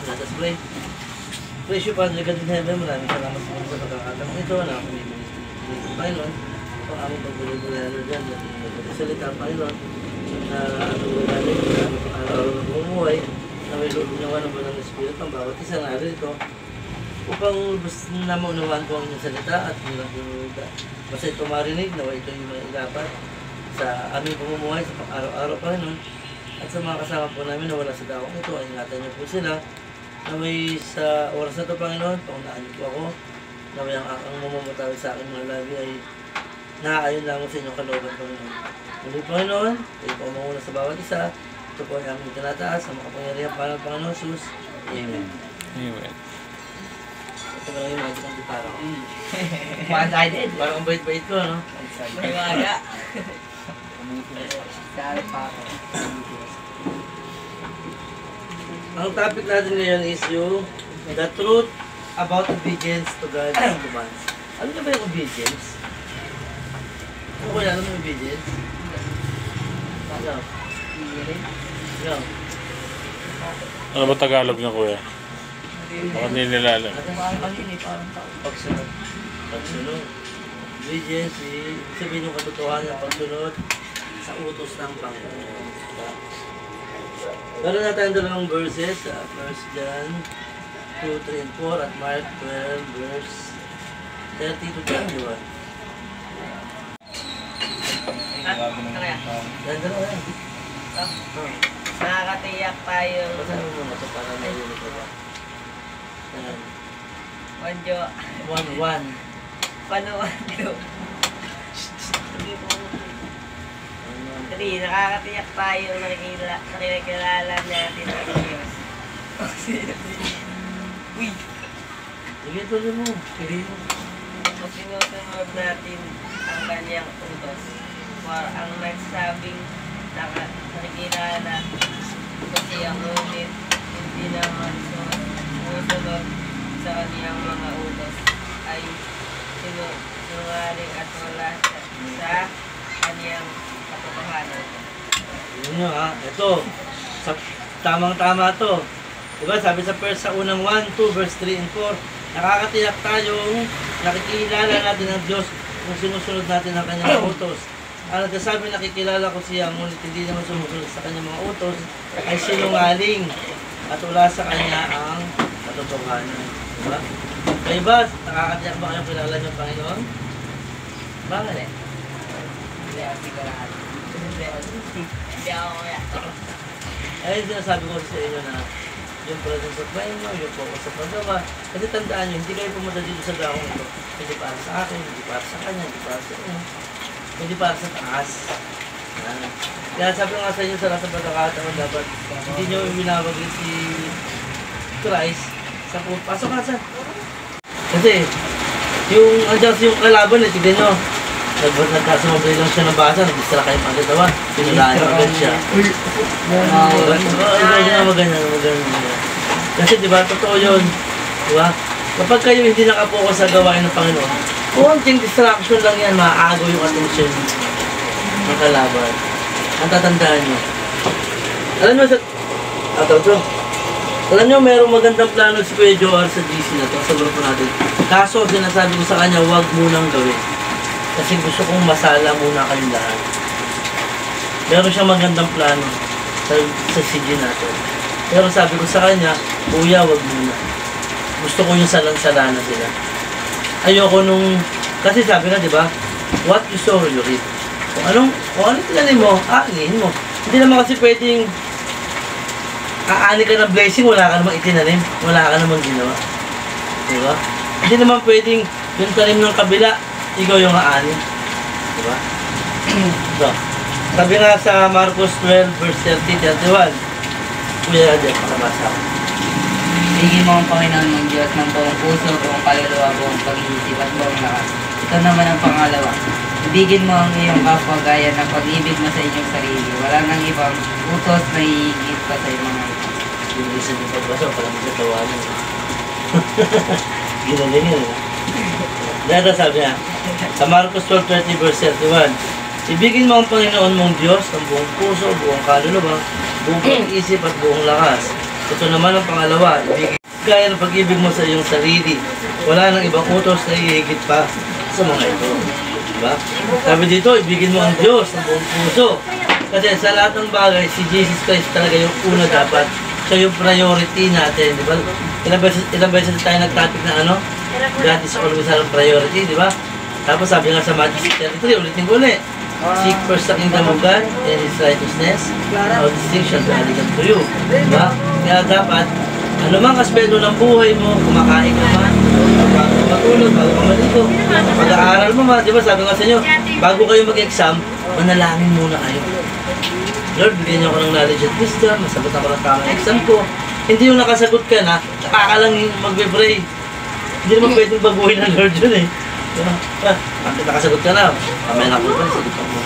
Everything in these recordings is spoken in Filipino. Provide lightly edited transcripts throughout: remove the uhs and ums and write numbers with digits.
nasa spray. Presyo pa, God in heaven, maraming salamat po sa pagkakataong ito na pamiminis ng Panginoon. Ito ang aming pagbulo-bulalo dyan, nagsalita Panginoon, na namin sa aming pang-araw na bumuhay, na may lulunawan ng Banal na Espiritu ang bawat isa na rito, upang basta na maunawaan ko ang inyong salita at nilang pinunod. Basta ito marinig, nawa ito yung mga ilapat sa aming pamumuhay, sa pang-araw-araw Panginoon, at sa mga kasama po namin na wala sa dakong ito, ay ingatan niyo po sila, na may sa oras na ito, Panginoon, pangunaan niyo po ako, na may ang mamamatawi sa aking mga labi ay naaayon lamang sa inyong kalooban, Panginoon. Muli, Panginoon, kayo po manguna sa bawat isa. Ito po ay aming tinataas sa makapangyarihan pa ng Panginoon Jesus. Amen. Amen. Ito ba lang yung magic ng gitara ko? One-sided. Parang ang bait-bait ko, no? Mariwaga. Sari pa ako. Ang topic natin ngayon is yung the truth about obedience to God's commands. Ano na ba yung obedience? Ano ko yan? Ano yung obedience? Ano? Ano? Ano ba Tagalog na kuya? Baka nililalam. Parang kanina, parang tao. Pagsunod. Pagsunod. Obedience, ibig sabihin yung katotohanan ng pagsunod sa utos ng Panginoon. Meron na tayong dalawang verses, 1 John 2, 3, and 4 at Mark 12, verse 30 to 21. Ganda na yan. Nakakatiyak tayo. Basahin mo muna ito para narinig ko ba? Ayan. Wanjo. 1-1. Panuwanjo. Kasi nakakatiyak tayo nakikilala natin ang Diyos. Uy! Sige, tuloy mo. Kung sinusunod natin ang kanyang utos. For ang nagsabing nakikilala kasi ang ngunit hindi naman sumusunod sa kanyang mga utos ay sinungaling at wala sa kanyang katotohanan. Yun nyo ha. Ito. Tamang-tama to. Diba sabi sa unang 1, 2, verse 3 and 4, nakakatiyak tayong nakikilala natin ang Diyos kung sinusunod natin ang kanyang utos. Ang nagsasabi nakikilala ko siya ngunit hindi naman sumusunod sa kanyang mga utos ay sinungaling at wala sa kanya ang katotohanan. Diba? Kaya ba, nakakatiyak ba kayong kilala niyo ang Panginoon? Bakit eh? Hindi ako sigurado. Hindi ako kaya. Ay, sinasabi ko sa inyo na yung presence of mind nyo, yung focus sa paggawa. Kasi tandaan nyo, hindi kayo pumunta dito sa dakong ito. Hindi para sa akin, hindi para sa kanya, hindi para sa inyo. Hindi para sa taas. Kaya sabi ko nga sa inyo sa lahat ng pagkakataon, dapat hindi nyo binabagin si Christ sa pasok ka sa. Kasi, yung andiyan yung kalaban, tignan nyo. Nagkasumabay lang siya ng basa, nag-istra kayo pagkatawa. Pinulaan nyo agad siya. Ganyan. Kasi diba, totoo yun. Diba? Kapag kayo hindi nakapokus sa gawain ng Panginoon, konting distraction lang yan, maaagaw yung attention ng kalaban. Ang tatandaan nyo. Alam nyo, alam nyo, mayroong magandang plano si Kuya Joar sa GC na to, sa grupo natin. Kaso, sinasabi ko sa kanya, huwag munang gawin. Kasi gusto kong masala muna kayong lahat. Meron siyang magandang plano sa CG natin. Pero sabi ko sa kanya, Kuya, wag muna. Gusto ko yung salang-sala na sila. Ayoko nung, kasi sabi nga, di ba, what you sow, you reap. Kung anong tinanim mo, aanihin mo. Hindi naman kasi pwedeng aani ka ng blessing, wala ka namang itinanim, wala ka namang ginawa. Di ba? Hindi naman pwedeng yung tanim ng kabila, ikaw yung aani. Di ba? So, sabi nga sa Marcos 12, verse 30-31, Kuya Adel, pakabasa ako. Ibigin mo ang Panginoon ng Diyos ng buong puso, buong kaluluwa, buong pag-iisip at buong lakas. Ito naman ang pangalawa. Ibigin mo ang iyong kapwa gaya ng pag-ibig mo sa inyong sarili. Wala nang ibang utos na hihigit pa sa iyong mga ito. Bilisan yung pagbasa, parang magkatawanan. Ginalingin. Dahil sabi niya, sa Marcos 12:30 verse 31, ibigin mo ang Panginoon mong Diyos ng buong puso, buong kaluluwa, buong pag-iisip at buong lakas. Ito naman ang pangalawa, gaya ng pag-ibig mo sa iyong sarili. Wala nang ibang utos na hihigit pa sa mga ito. Diba? Sabi dito, ibigin mo ang Diyos ng buong puso. Kasi sa lahat ng bagay, si Jesus Christ talaga yung una dapat. Siya yung priority natin. Diba? Ilang beses tayo nag-topic na ano? God is always our priority, di ba? Tapos sabi nga sa Matthew 6:33, ulitin ko ulit. Seek first the kingdom of God and His righteousness, all these things shall be added unto you. Diba? Kaya dapat, anumang aspeto ng buhay mo, kumakain ka man, bago matulog, bago ka maligo, pag-aaral mo man, di ba? Sabi nga sa inyo, bago kayo mag-exam, manalangin muna kayo. Lord, bigyan niyo ako ng knowledge at wisdom, masagot ako ng tamang exam ko. Hindi yung nakasagot ka na, nakakalang magbe-pray. Hindi naman pwedeng baguhin ng Lord yun eh. Bakit nakasagot ka na? Kamay na ako pa, sagot ako mo.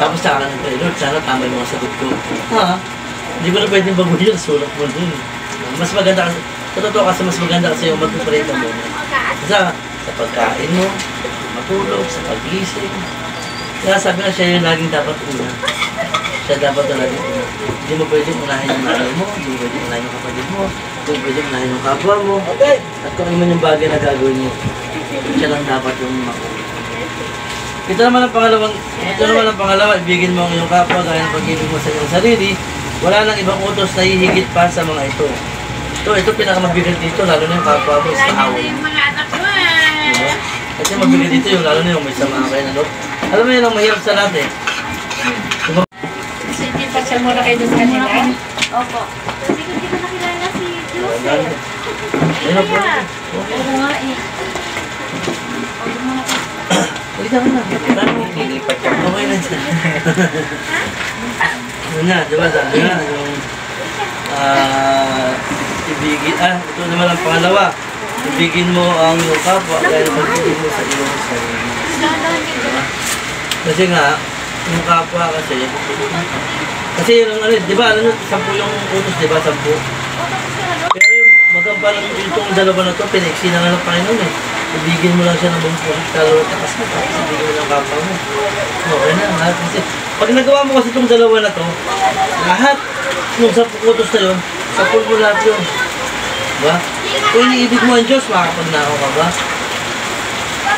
Tapos saka ka nag-pray, Lord, sana tama yung mga sagot ko. Ha? Hindi ko na pwedeng baguhin yun, sulat mo dun. Mas maganda kasi, sa totoo kasi mas maganda kasi yung mag-pray ka muna. Sa pagkain mo, matulog, sa pag-ising. Kaya sabi nga siya yung laging dapat una. Siya dapat talaga una. Hindi mo pwedeng unahin yung nanay mo, hindi mo pwedeng unahin yung kapatid mo, hindi mo pwedeng unahin yung kapwa mo. At kung ano yung bagay na gagawin mo, siya lang dapat yung makuha. Ito naman ang pangalawa, ibigin mo ang iyong kapwa gaya ng pag-ibig mo sa iyong sarili. Wala nang ibang utos na hihigit pa sa mga ito. Ito pinakamabigat dito, lalo na yung kapwa mo is kaaway. Diba? Kasi mabigat dito yung lalo na yung may sama kayo na loob. Alam mo yun ang mahirap sa lahat eh. Diba? Pasyal muna kayo doon sa kanila. Opo. Hindi ko nakilala si Joseph. Ayun po. Oo nga eh. Uy, tama na. Okay na dyan. Ano na, diba sabi nga, yung ibigin, ito naman ang pangalawa. Ibigin mo ang iyong kapwa, kaya mag-ibig mo sa iyong sarili. Diba? Kasi nga, yung kapwa kasi yung ano, di ba, ano, 10 yung utos, di ba, 10? Pero yung magampalan itong dalawa na to, piniksi na nga ng Panginoon eh. Ibigin mo lang siya ng buong puso, kalawat na kasi tapos ibigin mo ng kapwa mo. Okay na, lahat. Kasi pag nagawa mo kasi itong dalawa na to, lahat yung 10 utos na yun, 10 mo lahat yun. Diba? Kung iniibig mo ang Diyos, makapagnakaw ka ba?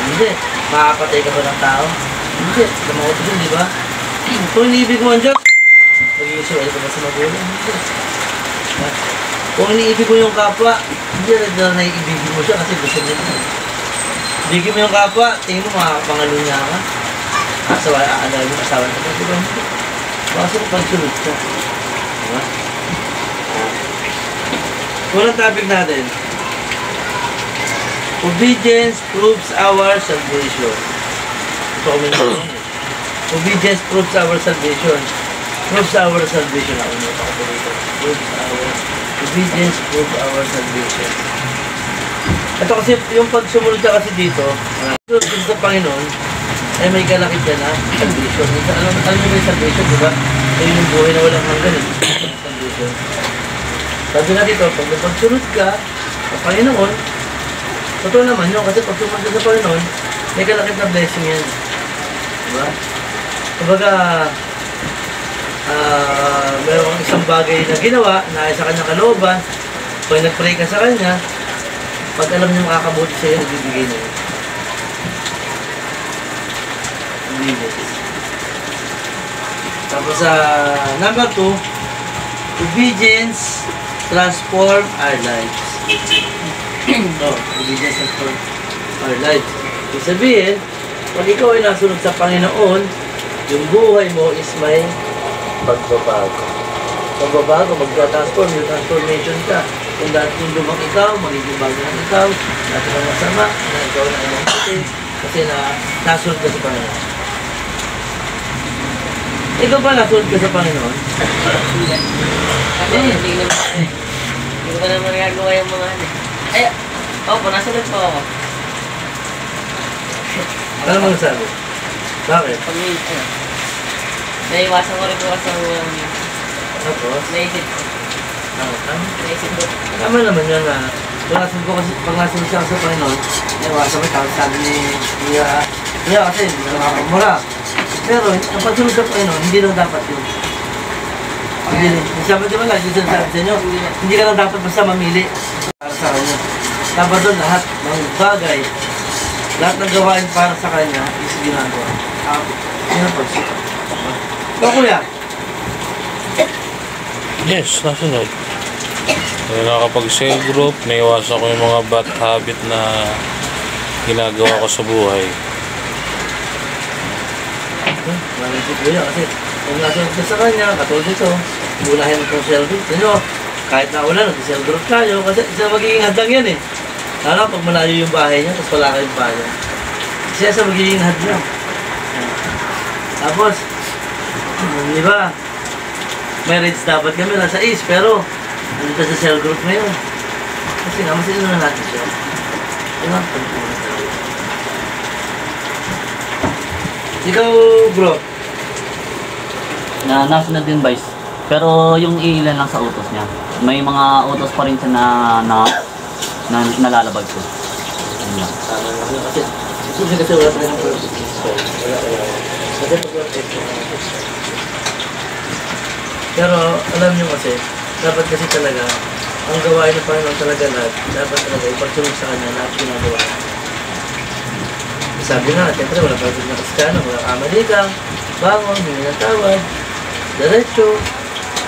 Hindi. Makapatay ka ba ng tao? Hindi. Lumakot yun, di ba? Kung iniibig mo ang Diyos, magiging suway ka ba sa magulang? Hindi. Kung iniibig mo yung kapwa, hindi na naiibigin mo siya kasi gusto niya. Ibigin mo yung kapwa, tingin mo makakapangalunya ka. Aalala mo asawa ka. Diba? Basta kung pagsunod ka. Diba? Unang topic natin. Obedience proves our salvation. Ito kami na ito. Obedience proves our salvation. Proves our salvation. Obedience proves our salvation. Ito kasi, yung pagsumunod ka kasi dito, sumunod sa Panginoon, ay may kalakit ka na salvation. Alam mo yung salvation, diba? Ayun yung buhay na walang hanggan eh. Salvation. Sabi nga dito, pag napagsunod ka sa Panginoon, totoo naman yun, kasi pag sumunod ka sa Panginoon, may kalakit na blessing yan. Diba? Kumbaga, mayroong isang bagay na ginawa, na sa kanyang kalooban, pag nag-pray ka sa kanya, pag alam niya makakabuti sa'yo, nagbibigay niya. Tapos number 2, obedience transform our lives. Obedience transform our lives. Ibig sabihin, pag ikaw ay nasunod sa Panginoon, yung buhay mo is may pagbabago. Pagbabago, magka-transform, yung transformation ka. Kung dati yung lumang ikaw, magiging bago ng ikaw, dati ng masama, na ikaw na ang puti, kasi nasunod ka sa Panginoon. Ikaw ba nasunod ka sa Panginoon? Hindi ko pa naman nagagawa yung mga ano. Ay, opo, nasunod po ako. Ano mo nasabi? Bakit? Pag naiwasan ko rin po kasi Tapos? naisip ko. Naisip ko. Tama naman yun na pag nasunod siya sa Panginoon, naiwasan mo, tapos sabi niya kasi nakakamura. Pero ang pagsunod sa Panginoon, hindi lang dapat yun. Sabi di ba lang, yung sinasabi sa inyo, hindi ka lang dapat basta mamili para sa kanya. Dapat doon lahat ng bagay, lahat ng gawain para sa kanya is ginagawa. Yun ang pagsikat. So, kuya, Yes, nasunod. Nakakapag-sale group, naiwasan ko yung mga bad habit na ginagawa ko sa buhay. maraming si kuya kasi kung nasunod ka sa kanya, katulad ito, unahin mo itong cell group. Ano, kahit na ulan, nag-cell group tayo kasi isa magiging hadlang yan eh. Lalo pag malayo yung bahay niya, tapos wala kayong bahay. Siya sa magiging hadlang. Tapos, di ba, marriage dapat kami nasa is, pero nandito sa cell group ngayon. Kasi nga, mas ino na natin siya. Diba? Ikaw, bro. Na nasunod din Vice. Pero yung ilan lang sa utos niya. May mga utos pa rin siya na nalalabag ko. Yun lang. Tama lang yun. Kasi wala pa rin ang purpose. Wala. Kasi pero alam niyo kasi, dapat kasi talaga, ang gawain ng Panginoon talaga lahat, dapat talaga ipagsunod sa Kanya lahat ginagawa. Sabi nga, siyempre wala pa rin nakasakana, wala kamali ka, bangon, hingi ng tawad, diretso,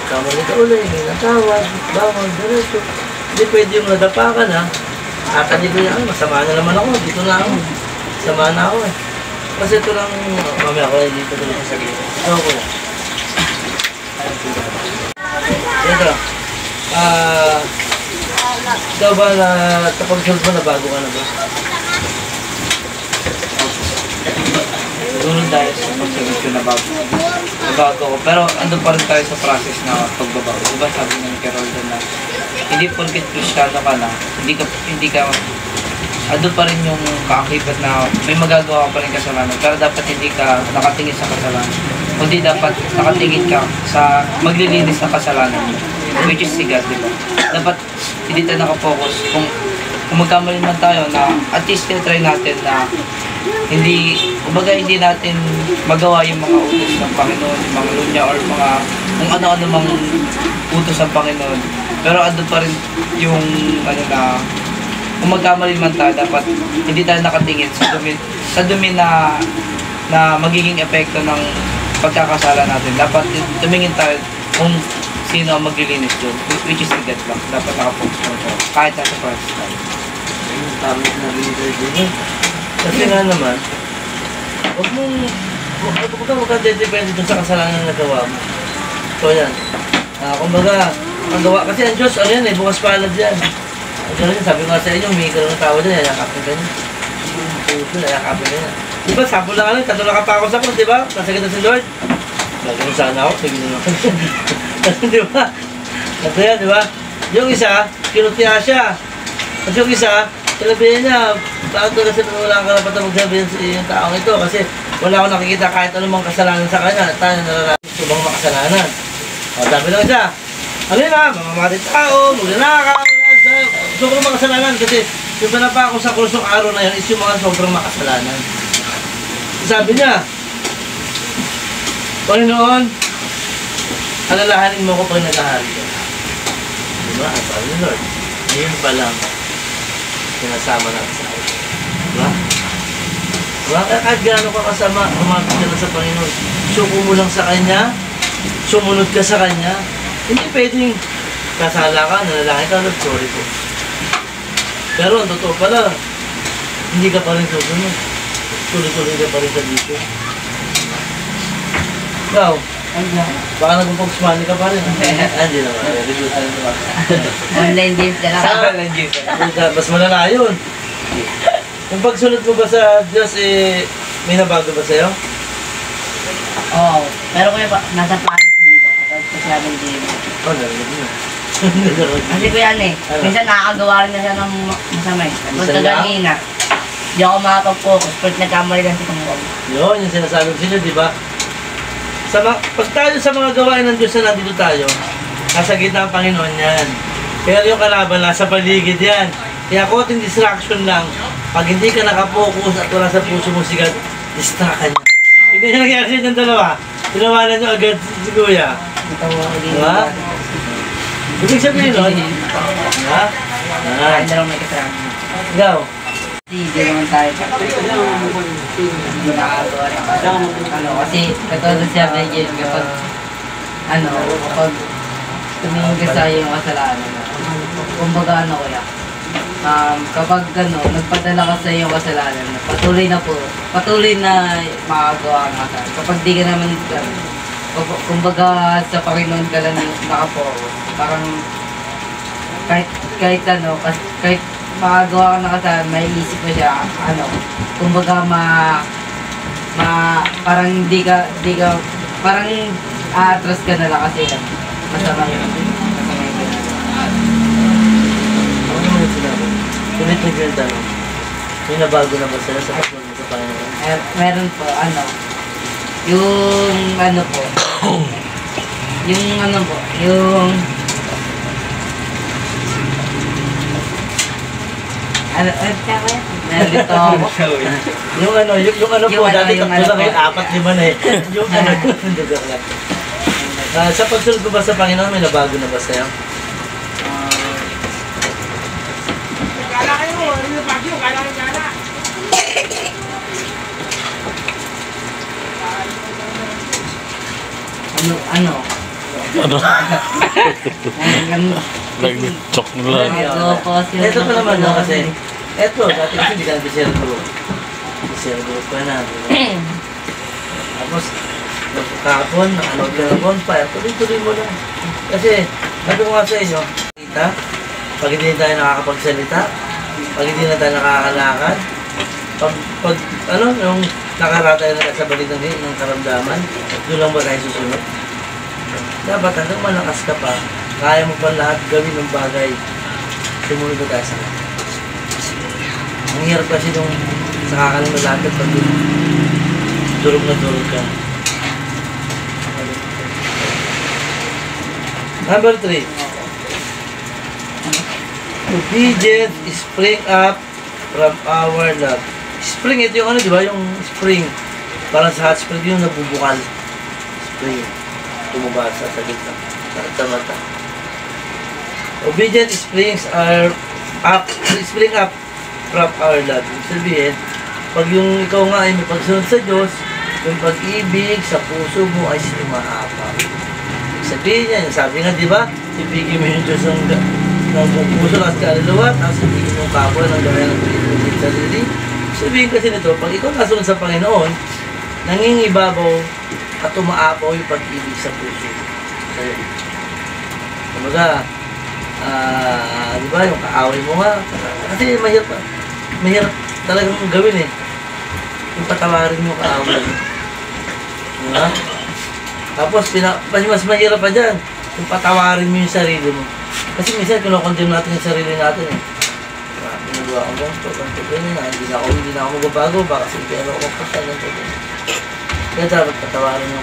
kamali ka uli, hingi ng tawad, bangon, diretso. Hindi pwede yung nadapa ka na, akali ko yan, masama na naman ako, dito na ako, sama na ako eh. Kasi ito lang, mamaya ko dito tuloy sa gilid. Ano ko yan? Ito, ikaw ba na tapag-solve mo na bago ka na ba? Doon tayo sa pagsagot na bago ko. Pero andun pa rin tayo sa process na pagbabago. Diba sabi ng Carol doon na hindi porket Kristiyano ka na, hindi ka andun pa rin yung kaakibat na may magagawa pa rin kasalanan. Pero dapat hindi ka nakatingin sa kasalanan. Kundi dapat nakatingin ka sa maglilinis ng kasalanan mo. Which is si God, di ba? Dapat hindi tayo nakafocus. Kung magkamali man tayo na at least try natin na kumbaga hindi natin magawa yung mga utos ng Panginoon, yung mga lunya or mga kung ano-ano mang utos ng Panginoon. Pero andun pa rin yung na kung magkamali man tayo, dapat hindi tayo nakatingin sa dumi na magiging epekto ng pagkakasala natin. Dapat tumingin tayo kung sino ang maglilinis doon, which is God lang. Dapat nakafocus mo siya, kahit nasa process tayo. Tama na binigay din. Kasi nga naman, huwag ka depende dun sa kasalanan na nagawa mo. So yan. Kumbaga, ang gawa, kasi ang Diyos, ano yan eh, bukas palad yan. Sabi ko nga sa inyo, may karoon ng tao dyan, yayakapin ka niya. Puso, yayakapin ka niya. Diba, sample lang ano, tatlo nakapako sa krus, diba? Nasagad na si Lord. Gagawin sana ako, sige na naman. Diba? Ito yan, diba? Yung isa, kinutya siya. Kasi yung isa, sinabihin niya, bakit ko kasi wala kang karapatan magsabihin sa yung taong ito kasi wala akong nakikita kahit anumang kasalanan sa kanya at tayo nararating sa ibang makasalanan. O, sabi lang siya, ano yun ha, mamamatay tao, magnanakaw, sobrang makasalanan kasi yung pinapa ako sa kursong araw na yun is yung mga sobrang makasalanan. Sabi niya, Panginoon, alalahanin mo ko pag naghahari ka. Diba? Sabi ni Lord, ngayon pa lang, sinasama natin sa akin. Diba? Diba? Kahit gano'n ka kasama, humapit ka na sa Panginoon. Suko mo lang sa Kanya, sumunod ka sa Kanya. Hindi pwedeng kasala ka, nalalaki ka, Lord, sorry po. Pero ang totoo pala, hindi ka pa rin susunod. Tuloy-tuloy ka pa rin sa dito. Ikaw, baka nag-focus money ka pa rin. Hindi naman, very good. Online games na lang. Online games. Mas malala yun. Yung pagsunod mo ba sa Diyos, may nabago ba sa'yo? Oo. Pero kuya, nasa process nito. Kasi sinabi ni Jimmy. Narinig mo. Kasi kuya minsan nakakagawa rin na siya ng masamay. Tapos kaganina, hindi ako makapag-focus. Pag nagkamali lang si Kumuwag. Yun, yung sinasabi ko sa'yo, di ba? Pag tayo sa mga gawain ng Diyos na nandito tayo, nasa gitna ang Panginoon yan. Pero yung kalaban, nasa paligid yan. Kaya konting distraction lang. Pag hindi ka nakapokus at wala sa puso mo si God, distract ka niya. Hindi yung nangyari sa inyong dalawa. Tinawanan nyo agad si Kuya. Natawa ko din. Diba? Ibig sabihin nun, ha? Kain na lang may kasama. Ikaw, Hindi naman tayo hindi nakagawa ng ano, kasi katulad siya may game kapag kapag tumingin ka sa yung kasalanan, kumbaga kuya, kapag nagpadala ka sa iyong kasalanan, patuloy na makagawa ang kasalanan. Kapag di ka naman, kumbaga sa Panginoon ka lang nakapokus, parang kahit makagawa ka ng kasalanan, may isip mo siya, kumbaga parang di ka, parang aatras ka na lang kasi masama yun. ano naman yung sinabi? Tulit-tulit yung tanong. May nabago na ba sila sa pagsunod sa Panginoon? Meron po, yung po, yung nalito ako. Yung po, dati yung tatlo lang po. kayo, 4-5 na eh. Yung hindi ko lang. Sa pagsunod ko ba sa Panginoon, may nabago na ba sa'yo? Ano? Nag-chok na lang. Ito pa naman kasi, dati kasi hindi ka na-share group. Share group ka na. Diba? Tapos, kahapon, nakanood ka ng bonfire, tuloy-tuloy mo lang. Kasi, sabi ko nga sa inyo, pag hindi tayo nakakapagsalita, pag hindi na tayo nakakalakad, yung nakaratay na sa balik ng karamdaman, doon lang ba tayo susunod? Dapat hanggang malakas ka pa, kaya mo pa lahat gawin ng bagay, sumunod na tayo sa lahat. Ang hirap kasi nung sa kakalang pag durog na durog ka. Number 3. Obedience spring up from our love. Spring, ito yung di ba? Yung spring. Parang sa hot spring yung nabubukal. Spring. Tumubasa sa gitna. Sa mata. Obedient spring up from our love. Ibig sabihin, pag yung ikaw nga ay may pagsunod sa Diyos, yung pag-ibig sa puso mo ay sumaapa. Ibig sabihin niya, sabi nga, di ba? Ibigin mo yung Diyos ng buong puso at kaluluwa, tapos ibigin mo yung kapwa ng gaya ng pag-ibig sa sarili. Sabihin kasi nito, pag ikaw nasunod sa Panginoon, nangingibabaw at umaapaw yung pag-ibig sa puso. Sa'yo. Kumbaga, di ba, yung kaaway mo nga, kasi mahirap talagang gawin eh. Yung patawarin mo kaaway. Diba? Tapos, mas mahirap pa dyan, yung patawarin mo yung sarili mo. Kasi minsan, kinokondem natin yung sarili natin eh. Pinagawa ko ganito, ganyan na. Hindi na ako magbabago, baka simpihan ako magpasal, ganito. Kaya dapat patawarin mo.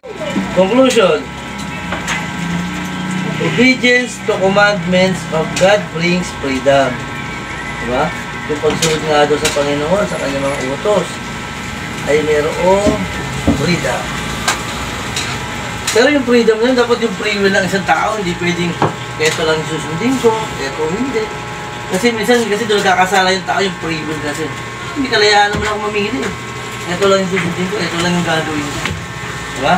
Conclusion. Obedience to commandments of God brings freedom. Diba? Yung pagsunod nga doon sa Panginoon, sa kanyang mga utos, ay mayroong freedom. Pero yung freedom na yun, dapat yung free will ng isang tao, hindi pwedeng ito lang susundin ko, ito hindi. Kasi minsan, doon kakasala yung tao, yung free will kasi. Hindi kalayaan naman ako mamili. Ito lang yung susundin ko, ito lang yung gagawin ko. Diba?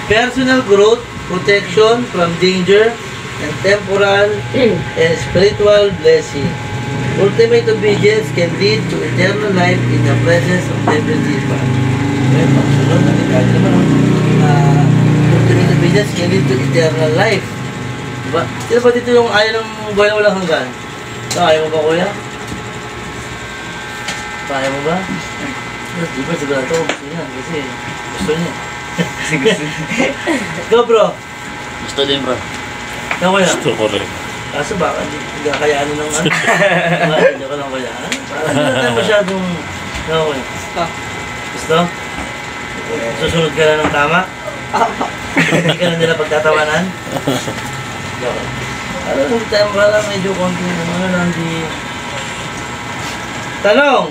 Personal growth, protection from danger, and temporal and spiritual blessing. Ultimate obedience can lead to eternal life in the presence of Heavenly Father. Okay, pagsunod, nakikita naman, ultimate obedience can lead to eternal life. Diba? Sino ba dito yung ayaw ng buhay na walang hanggan? Ayaw mo ba, kuya? Ayaw mo ba? Di ba sigurado ko gusto niya kasi gusto niya. Kasi gusto niya. Go bro! Gusto din bro. Ikaw kuya? Gusto ko rin. Kaso baka hindi kakayaan ng hindi ko lang kuya. Parang hindi natin masyadong ikaw kuya. Gusto? Susunod ka na ng tama? Hindi ka na nila pagtatawanan? Joke. Ano hindi tayo makala medyo konti lang di... Tanong!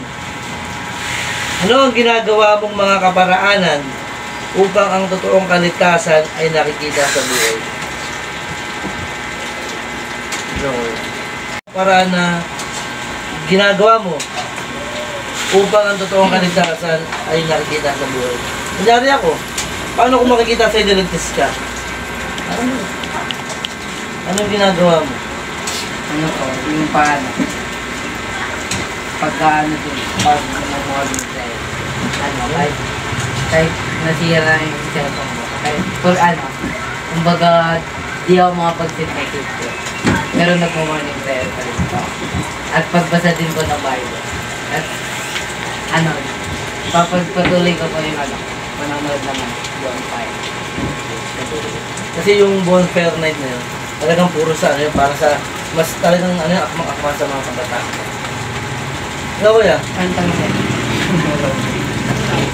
Ano ang ginagawa mong mga kaparaanan upang ang totoong kaligtasan ay nakikita sa buhay. No. Para na ginagawa mo upang ang totoong kaligtasan ay nakikita sa buhay. Kunyari ako, paano kung makikita sa'yo niligtas ka? Anong ginagawa mo? Ano po, yung paano. Pagka ano din, pag ginagawa din sa'yo. Ano, kahit nasira yung cellphone mo. Kahit, for ano, kumbaga, di ako makapag-synthetic ko. Pero nagmamorning prayer pa rin ako. At pagbasa din ko ng Bible. At, ano, papagpatuloy ko pa yung ano, manonood naman, bonfire. Kasi yung bonfire night na yun, talagang puro sa ano yun, para sa, mas talagang ano yun, akma sa mga kabataan. Ano ko yan? Antang set.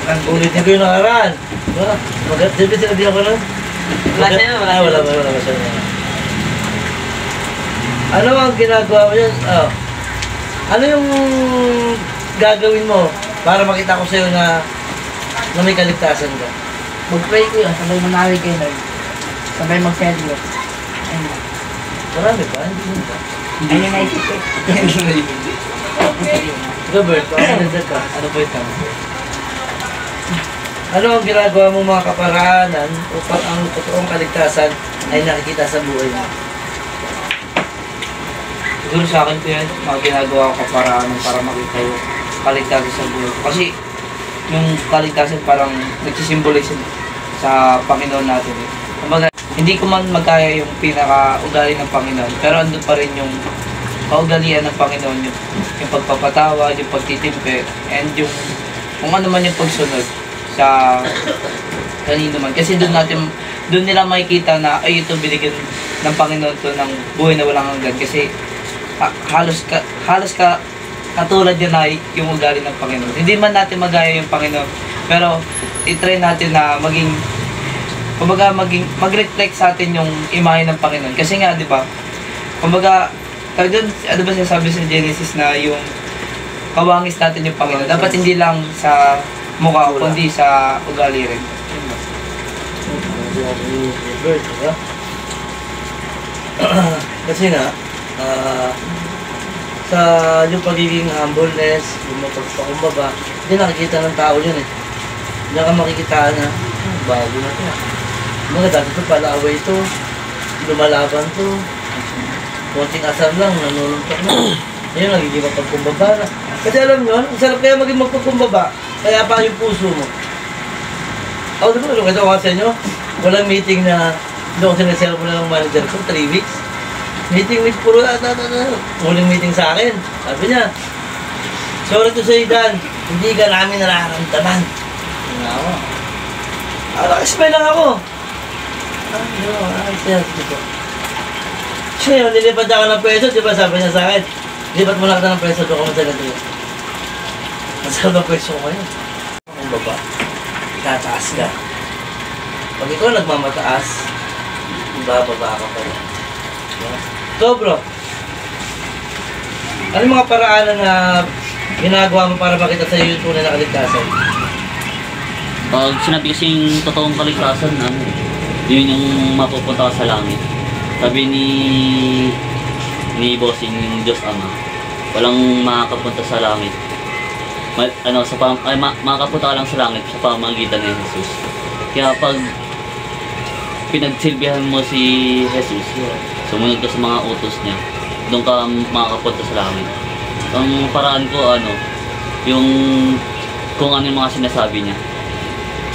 Ulitin ko yung nakaraan. Siyempre sinabihan ko nun. Wala siya na, wala siya. Wala siya na. Ano ang ginagawa mo yun? Oh. Ano yung gagawin mo para makita ko sa'yo na may kaligtasan ka? Mag-pray ko yun, sabay manawig kayo Lord. Sabay mag-celebrate. Ayun. Marami pa, hindi mo ba? Ayun yung naisip ko. Robert, pakamanagdag ka. Ano po ito? Ano ang ginagawa mo mga kaparaanan upang ang totoong kaligtasan ay nakikita sa buhay mo? Siguro sa akin po yan, mga ginagawa ko para makita yung kaligtasan sa buhay ko. Kasi yung kaligtasan parang nagsisimbolize sa Panginoon natin. Kumbaga, hindi ko man magkaya yung pinaka-ugali ng Panginoon, pero andun pa rin yung kaugalian ng Panginoon, yung pagpapatawad, yung pagtitimpe, and yung kung ano man yung pagsunod sa kanino man. Kasi doon nila makikita na ay ito binigyan ng Panginoon to ng buhay na walang hanggan. Kasi halos katulad yan na yung ugali ng Panginoon. Hindi man natin magaya yung Panginoon, pero itry natin na mag-reflect sa atin yung imahe ng Panginoon. Kasi nga, di ba, kumbaga, doon, ano ba sinasabi sa Genesis na yung kawangis natin yung Panginoon. Dapat hindi lang sa mukha, kundi sa ugali rin. Robert, diba? Kasi nga, sa yung pagiging humbleness, yung mapagpakumbaba, hindi nakikita ng tao yun eh. Hindi ka makikita na, bago na ito. Mga dati ito, palaaway ito, lumalaban ito, konting asar lang, nanununtok na. Ayun, nagiging mapagkumbaba na. Kasi alam nyo, ang sarap kaya maging mapagkumbaba, kaya pa yung puso mo. Ako diba, ano ito kasi nyo, walang meeting na, doon sinesell mo na ng manager ko, 3 weeks. Meeting with puro muling meeting sa akin. Sabi niya, sorry to say Dan, hindi ka namin nararamdaman. Ano ako? Nakasmile lang ako. Siya, nilipat ako ng preso, di ba sabi niya sa akin, lipat mo lang kita ng preso, doon ka masagat yun. Masarap ng preso ko ngayon. Ang baba, tataas ka. Pag ikaw nagmamataas, bababa ka pa rin. So bro, ano yung mga paraanan na ginagawa mo para makita sa iyo yung tunay na kaligtasan? Pag sinabi kasing totoong kaligtasan, yun yung mapupunta ka sa langit. Sabi ni Bossing, yung Diyos Ama, walang makakapunta sa langit. Makakapunta ka lang sa langit sa pamamagitan ni Jesus. Kaya pag pinagsilbihan mo si Jesus, sumunod ka sa mga utos niya, doon ka makakapunta sa langit. Ang paraan ko, yung kung ano yung mga sinasabi niya.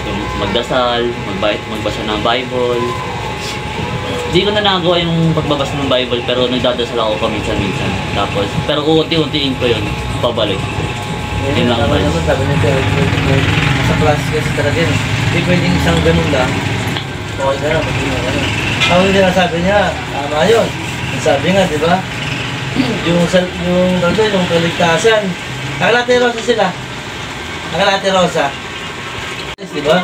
Yung magdasal, magbasa ng Bible. Hindi ko na nagawa yung pagbabasa ng Bible, pero nagdadasal ako paminsan-minsan. Tapos, pero unti-untiin ko yun, pabalik. Yun lang naman. Sabi niya, sa class kasi talaga yun. Hindi pwedeng isang ganun lang. Okay ka na, pag-ina ka na. Ang hindi na sabi niya, tama yun. Sabi nga, di ba? Yung kaligtasan. Nakalate Rosa sila. Nakalate Rosa. Di ba?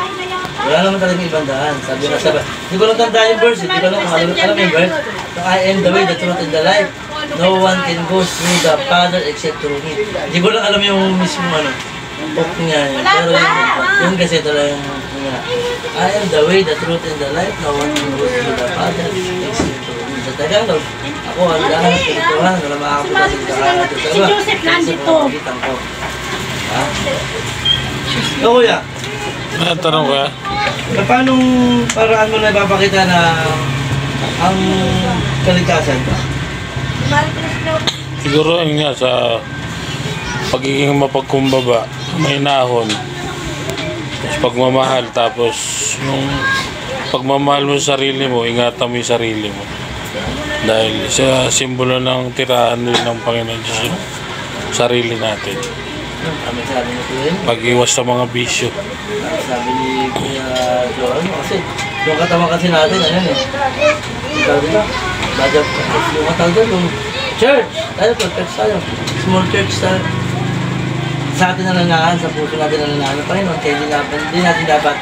Wala naman talagang ibang daan. Sabi na sabi. Hindi ko lang tanda yung verse. Hindi ko lang alam yung verse. I am the way, the truth, and the life. No one can go through the Father except through me. Hindi ko lang alam yung mismo hook niya. Pero yung kasi talagang nga, I am the way, the truth, and the life. No one can go to the Father except through me. Sa Tagalog, ako ang lahat ng pinituhan, wala makakapunta sa kahanan. Si Joseph nandito. Ko. Ha? Ikaw kuya, Tanong ka? paano paraan mo na ipapakita na ang kaligtasan? Siguro yun nga sa pagiging mapagkumbaba, may nahon, tapos pagmamahal, tapos yung pagmamahal mo sa sarili mo, ingatan mo yung sarili mo. Dahil sa simbolo ng tiraan din ng Panginoon Diyos yung sarili natin. Ano sabi ni Kuya? Pag-iwas sa mga bisyo. Sabi ni Kuya Joel, kasi yung katawan kasi natin, ano eh. Sabi na, yung katawan doon, yung church. Tayo to, church tayo. Small church tayo. Sa atin nananahan, sa puso natin nananahan ng Panginoon, kaya hindi natin dapat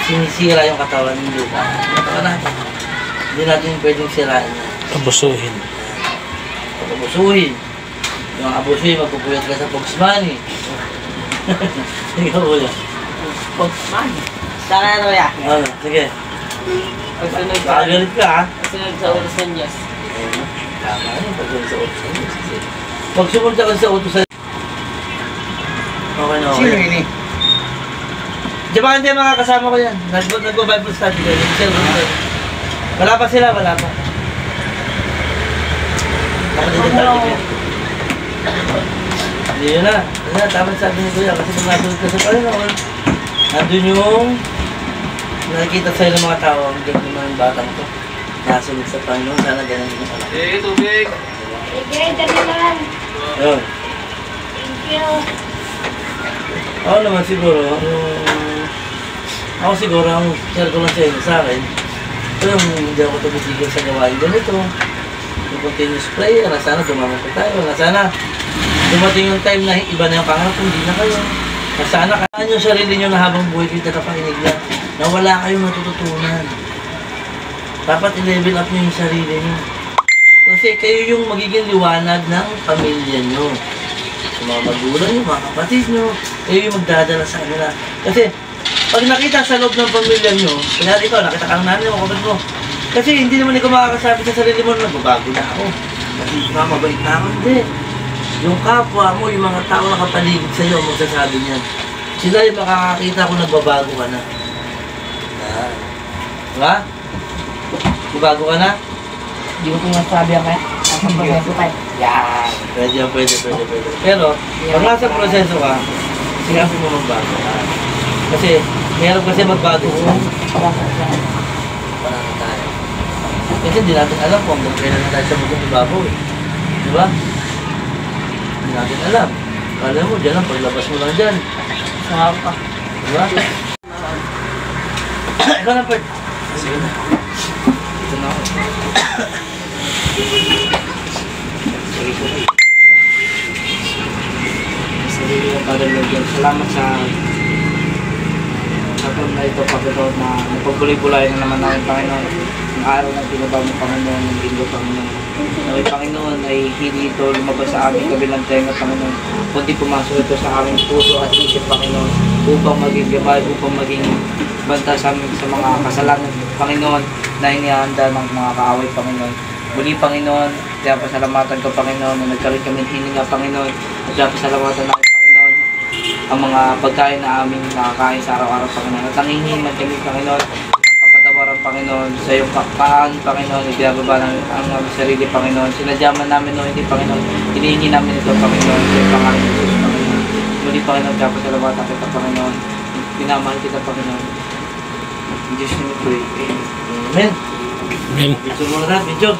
sinisira yung katawan ng lupa. Yung katawan natin. Hindi natin pwedeng sirain yan. Abusuhin. Pag-abusuhin. Yung abusuhin, magpupuyat ka sa Pogs Money. Ikaw po yan. Sana ano ya? Ano, sige. Pagsunod Nakagalit ka ha? Pagsunod sa ulos ng Diyos. Tama yun, pagsunod sa utos ng Diyos. Pag sumunod ka sa utos ng okay na okay. Sino yun eh? Diba hindi mga kasama ko yan? Nag-Bible study ko. Wala pa sila, wala pa. Ako din yung target. Hindi yun na. Yun na, tama sabi ni Kuya. Kasi kung nasunod ka sa Panginoon, nandun yung nakikita sa'yo ng mga tao. Ang ganda naman yung batang to. Nasunod sa Panginoon. Sana ganun din yung anak. Tubig. Sige, dali lang. Yun. Thank you. Ako naman siguro, ako siguro, ang share ko lang sa inyo sa akin, ito yung hindi ako tumitigil sa gawain ganito. Yung continuous prayer, na sana dumami pa tayo, na sana dumating yung time na iba na yung pangarap, hindi na kayo. Na sana kailangan yung sarili nyo na habang buhay kita kapakinig lang, na wala kayong natututunan. Dapat i-level up nyo yung sarili nyo. Kasi kayo yung magiging liwanag ng pamilya nyo. Sa mga magulang nyo, mga kapatid nyo, kayo yung magdadala sa kanila. Kasi, pag nakita sa loob ng pamilya nyo, kanyari ikaw, nakita ka ng nanay mo, kapatid mo. Kasi hindi naman ikaw makakasabi sa sarili mo na nagbabago na ako. Kasi mabait na ako. Hindi. Yung kapwa mo, yung mga tao na kapaligid sa iyo, magsasabi niyan. Sila yung makakakita kung nagbabago ka na. Diba? Nagbabago ka na? Hindi ko masabi ang kaya. Ang proseso tayo. Yan. Pwede yan, pwede. Pero, pag nasa proseso ka, sinabi mo magbago ka. Kasi, meron kasi magbago kung wala na tayo. Kasi hindi natin alam kung hanggang kailan na tayo sa mundong ibabaw eh. Diba? Hindi natin alam. Kala mo, dyan lang, paglabas mo lang dyan. Sahab ka. Diba? Ikaw na, Pert. Sige na. Ito na ako. Salamat sa taon na ito, pagkataon na napagpulay-pulay na naman namin, Panginoon. Ang araw na tinaba mo, Panginoon, ng linggo, Panginoon. Naway, Panginoon, ay hindi ito lumabas sa aming kabilang tenga, Panginoon. Kundi pumasok ito sa aming puso at isip, Panginoon, upang maging gabay, upang maging banta sa amin sa mga kasalanan, Panginoon, na inihanda ng mga kaaway, Panginoon. Muli, Panginoon, kaya pasalamatan ko, Panginoon, na nagkaroon kami hininga, Panginoon, at kaya pasalamatan namin, Panginoon, ang mga pagkain na aming nakakain sa araw-araw, Panginoon. At nangingiman kami, Panginoon, ang kapatawaran, Panginoon, sa iyong kakpaan, Panginoon, ibababa namin ang aming sarili, Panginoon. Sinadyaman namin, no, hindi, Panginoon, hinihingi namin ito, Panginoon, sa iyong pangalan ng Jesus, Panginoon. Muli, Panginoon, kaya pasalamatan kita, Panginoon. Pinamahal kita, Panginoon. In Jesus' name we pray. Amen. Amen. Amen. Video mo na, video.